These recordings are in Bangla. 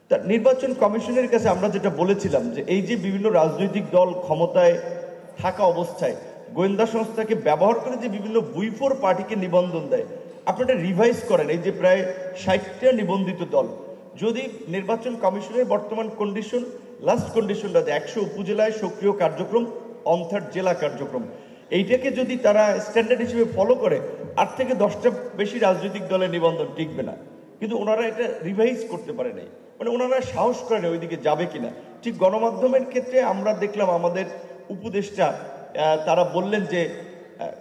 তা নির্বাচন কমিশনের কাছে আমরা যেটা বলেছিলাম যে এই যে বিভিন্ন রাজনৈতিক দল ক্ষমতায় থাকা অবস্থায় গোয়েন্দা সংস্থাকে ব্যবহার করে যে বিভিন্ন বুইফোর পার্টিকে নিবন্ধন দেয়, আপনারা রিভাইজ করেন। এই যে প্রায় 60টা নিবন্ধিত দল, যদি নির্বাচন কমিশনের বর্তমান কন্ডিশন, লাস্ট কন্ডিশনটা যে 100 উপজেলায় সক্রিয় কার্যক্রম, অন্থার জেলা কার্যক্রম, এইটাকে যদি তারা স্ট্যান্ডার্ড হিসেবে ফলো করে 8 থেকে 10টা বেশি রাজনৈতিক দলের নিবন্ধন টিকবে না। কিন্তু ওনারা এটা রিভাইজ করতে পারে নাই, মানে ওনারা সাহস করে না ওইদিকে যাবে কিনা। ঠিক গণমাধ্যমের ক্ষেত্রে আমরা দেখলাম আমাদের উপদেষ্টা তারা বললেন যে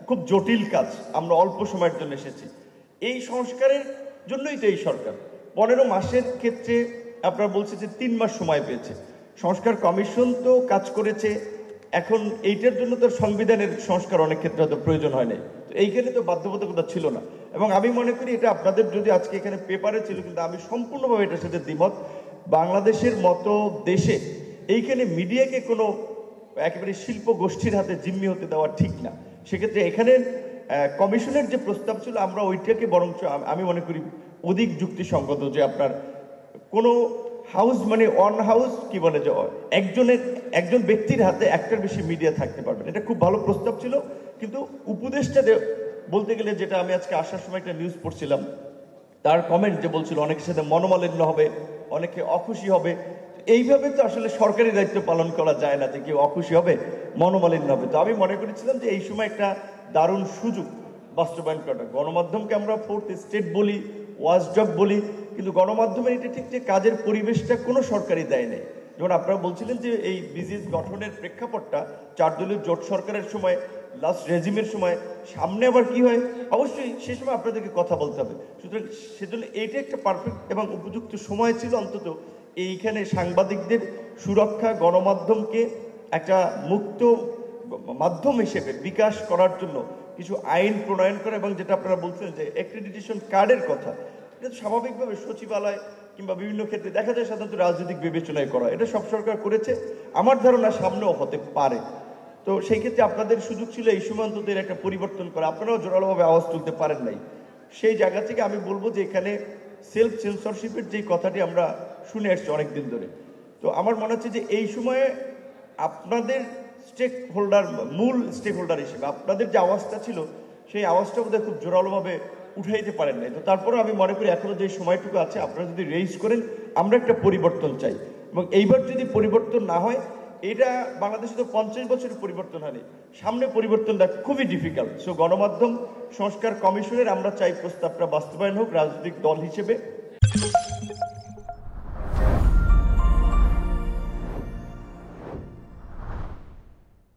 খুব জটিল কাজ, আমরা অল্প সময়ের জন্য এসেছি। এই সংস্কারের জন্যই তো এই সরকার 15 মাসের ক্ষেত্রে আপনারা বলছে যে 3 মাস সময় পেয়েছে। সংস্কার কমিশন তো কাজ করেছে, এখন এইটার জন্য তো সংবিধানের সংস্কার অনেক ক্ষেত্রে হয়তো প্রয়োজন হয় নাই, তো এইখানে তো বাধ্যবাধকতা ছিল না। এবং আমি মনে করি এটা আপনাদের যদি আজকে এখানে পেপারে ছিল, কিন্তু আমি সম্পূর্ণভাবে এটার সাথে দ্বিমত। বাংলাদেশের মতো দেশে এইখানে মিডিয়াকে কোনো একেবারে শিল্প গোষ্ঠীর হাতে জিম্মি হতে দেওয়া ঠিক না। সেক্ষেত্রে এখানে কমিশনের যে প্রস্তাব ছিল আমরা ওইটাকে বরঞ্চ আমি মনে করি অধিক যুক্তিসঙ্গত, যে আপনার কোনো হাউস মানে অন হাউস কি বলে যে একজন ব্যক্তির হাতে একটার বেশি মিডিয়া থাকতে পারবেন, এটা খুব ভালো প্রস্তাব ছিল। কিন্তু উপদেশটা বলতে গেলে, যেটা আমি আজকে আসার সময় একটা নিউজ পড়ছিলাম, তার কমেন্ট যে বলছিল অনেকের সাথে মনোমালিন্য হবে, অনেকে অখুশি হবে। এইভাবে তো আসলে সরকারি দায়িত্ব পালন করা যায় না যে কেউ অখুশি হবে, মনোমালিন্য হবে। তো আমি মনে করেছিলাম যে এই সময় একটা দারুণ সুযোগ বাস্তবায়ন করাটা। গণমাধ্যমকে আমরা ফোর্থ স্টেট বলি, ওয়াচডগ বলি, কিন্তু গণমাধ্যমের এটা ঠিক যে কাজের পরিবেশটা কোনো সরকারই দেয় নাই। যেমন আপনারা বলছিলেন যে এই বিজিএস গঠনের প্রেক্ষাপটটা 4 দলীয় জোট সরকারের সময়, লাস্ট রেজিমের সময়, সামনে আবার কি হয়, অবশ্যই সে সময় আপনাদেরকে কথা বলতে হবে। সুতরাং সেজন্য এইটা একটা পারফেক্ট এবং উপযুক্ত সময় ছিল অন্তত এইখানে সাংবাদিকদের সুরক্ষা, গণমাধ্যমকে একটা মুক্ত মাধ্যম হিসেবে বিকাশ করার জন্য কিছু আইন প্রণয়ন করা। এবং যেটা আপনারা বলছেন যে অ্যাক্রেডিটেশন কার্ডের কথা, এটা তো স্বাভাবিকভাবে সচিবালয় কিংবা বিভিন্ন ক্ষেত্রে দেখা যায় সাধারণত রাজনৈতিক বিবেচনায় করা, এটা সব সরকার করেছে, আমার ধারণা সামনেও হতে পারে। তো সেই ক্ষেত্রে আপনাদের সুযোগ ছিল এই সময় অন্তত এর একটা পরিবর্তন করা। আপনারাও জোরালোভাবে আওয়াজ তুলতে পারেন নাই। সেই জায়গা থেকে আমি বলবো যে এখানে সেলফ সেন্সরশিপের যেই কথাটি আমরা শুনে আসছি অনেকদিন ধরে, তো আমার মনে হচ্ছে যে এই সময়ে আপনাদের স্টেক হোল্ডার, মূল স্টেক হোল্ডার হিসেবে আপনাদের যে আওয়াজটা ছিল, সেই আওয়াজটা বোধহয় খুব জোরালোভাবে উঠাইতে পারেন নাই। তো তারপরেও আমি মনে করি এখনো যে সময়টুকু আছে আপনারা যদি রেইজ করেন, আমরা একটা পরিবর্তন চাই। এবং এইবার যদি পরিবর্তন না হয়, এটা বাংলাদেশে তো 50 বছরের পরিবর্তন হয়নি, সামনে পরিবর্তনটা খুবই ডিফিকাল্ট। সো গণমাধ্যম সংস্কার কমিশনের আমরা চাই প্রস্তাবটা বাস্তবায়ন হোক রাজনৈতিক দল হিসেবে।